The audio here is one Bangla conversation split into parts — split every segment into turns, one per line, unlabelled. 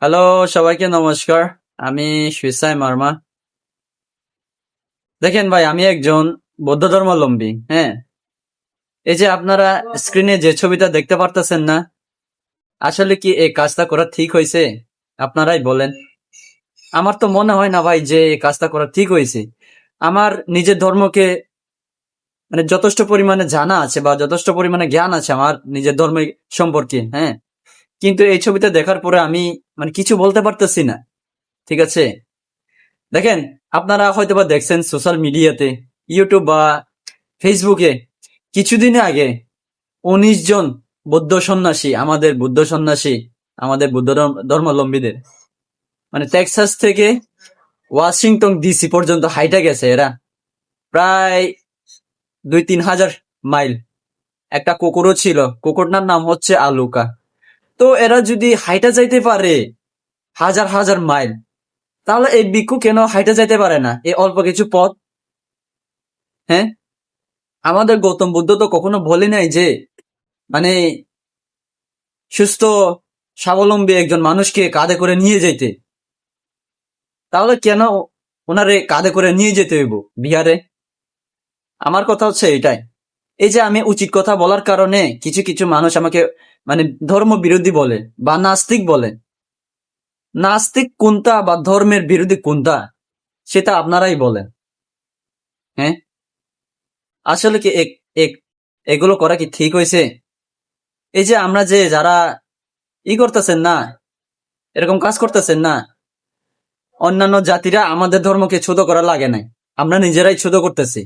হ্যালো, সবাইকে নমস্কার। আমি সুইসাই মার্মা। দেখেন ভাই, আমি একজন বৌদ্ধ ধর্মাবলম্বী। হ্যাঁ, এই যে আপনারা স্ক্রিনে যে ছবিটা দেখতে পারতেছেন না, আসলে কি এই কাজটা করা ঠিক হয়েছে? আপনারাই বলেন। আমার তো মনে হয় না ভাই যে এই কাজটা করা ঠিক হয়েছে। আমার নিজের ধর্মকে মানে যথেষ্ট পরিমাণে জানা আছে বা যথেষ্ট পরিমাণে জ্ঞান আছে আমার নিজের ধর্মের সম্পর্কে। হ্যাঁ, কিন্তু এই ছবিটা দেখার পরে আমি মানে কিছু বলতে পারতেছি না। ঠিক আছে, দেখেন, আপনারা হয়তোবা দেখছেন সোশ্যাল মিডিয়াতে, ইউটিউব বা ফেসবুকে কিছুদিন আগে ১৯ জন বৌদ্ধ সন্ন্যাসী, আমাদের বুদ্ধ ধর্মাবলম্বীদের মানে টেক্সাস থেকে ওয়াশিংটন ডিসি পর্যন্ত হাইটা গেছে এরা, প্রায় ২-৩ হাজার মাইল। একটা কুকুরও ছিল, কুকুরটার নাম হচ্ছে আলুকা। তো এরা যদি হাইটা যাইতে পারে হাজার হাজার মাইল, তাহলে এই ভিক্ষু কেন হাইটা যাইতে পারে না এই অল্প কিছু পথ? হ্যাঁ, আমাদের গৌতম বুদ্ধ তো কখনো বলে নাই যে মানে সুস্থ স্বাবলম্বী একজন মানুষকে কাঁধে করে নিয়ে যেতে। তাহলে কেন ওনারে কাঁধে করে নিয়ে যেতে হইব বিহারে? আমার কথা হচ্ছে এটাই। এই যে আমি উচিত কথা বলার কারণে কিছু কিছু মানুষ আমাকে মানে ধর্ম বিরোধী বলে বা নাস্তিক বলে। নাস্তিক কোনটা বা ধর্মের বিরোধী কোনটা সেটা আপনারাই বলেন। হ্যাঁ, আসলে কি এগুলো করা কি ঠিক হয়েছে? এই যে আমরা যে যারা করতেছেন না, এরকম কাজ করতেছেন না, অন্যান্য জাতিরা আমাদের ধর্মকে ছোট করা লাগে নাই, আমরা নিজেরাই ছোট করতেছি।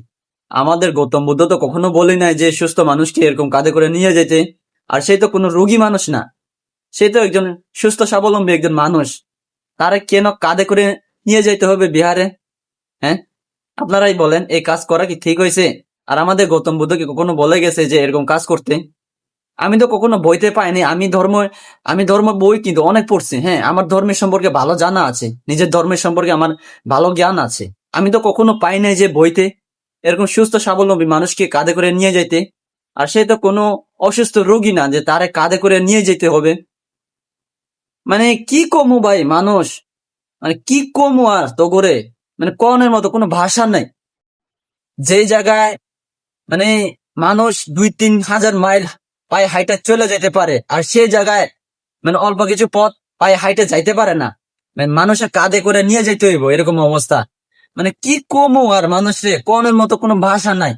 আমাদের গৌতম বুদ্ধ তো কখনো বলি নাই যে সুস্থ মানুষকে এরকম কাঁধে করে নিয়ে যেতে। আর সে তো কোনো রোগী মানুষ না, সে তো একজন সুস্থ স্বাবলম্বী একজন মানুষ। তারা কেন কাঁধে করে নিয়ে যেতে হবে বিহারে? হ্যাঁ, আপনারাই বলেন এই কাজ করা কি ঠিক হয়েছে? আর আমাদের গৌতম বুদ্ধ কি কখনো বলে গেছে যে এরকম কাজ করতে? আমি তো কখনো বইতে পাইনি। আমি ধর্ম বই কিন্তু অনেক পড়ছি। হ্যাঁ, আমার ধর্মের সম্পর্কে ভালো জানা আছে, নিজের ধর্মের সম্পর্কে আমার ভালো জ্ঞান আছে। আমি তো কখনো পাই নাই যে বইতে এরকম সুস্থ স্বাবলম্বী মানুষকে কাঁধে করে নিয়ে যাইতে। আর সে তো কোনো অসুস্থ রোগী না যে তারে কাঁধে করে নিয়ে যেতে হবে। মানে কি কমু ভাই মানুষ, মানে কি কমু আর তো করে, মানে কনের মতো কোনো ভাষা নাই। যেই জায়গায় মানে মানুষ ২-৩ হাজার মাইল পায়ে হাইটা চলে যেতে পারে, আর সেই জায়গায় মানে অল্প কিছু পথ পায়ে হাইটে যাইতে পারে না, মানে মানুষের কাঁধে করে নিয়ে যেতে হইব, এরকম অবস্থা। মানে কি কমু আর মানুষরে কনের মতো কোনো ভাষা নাই।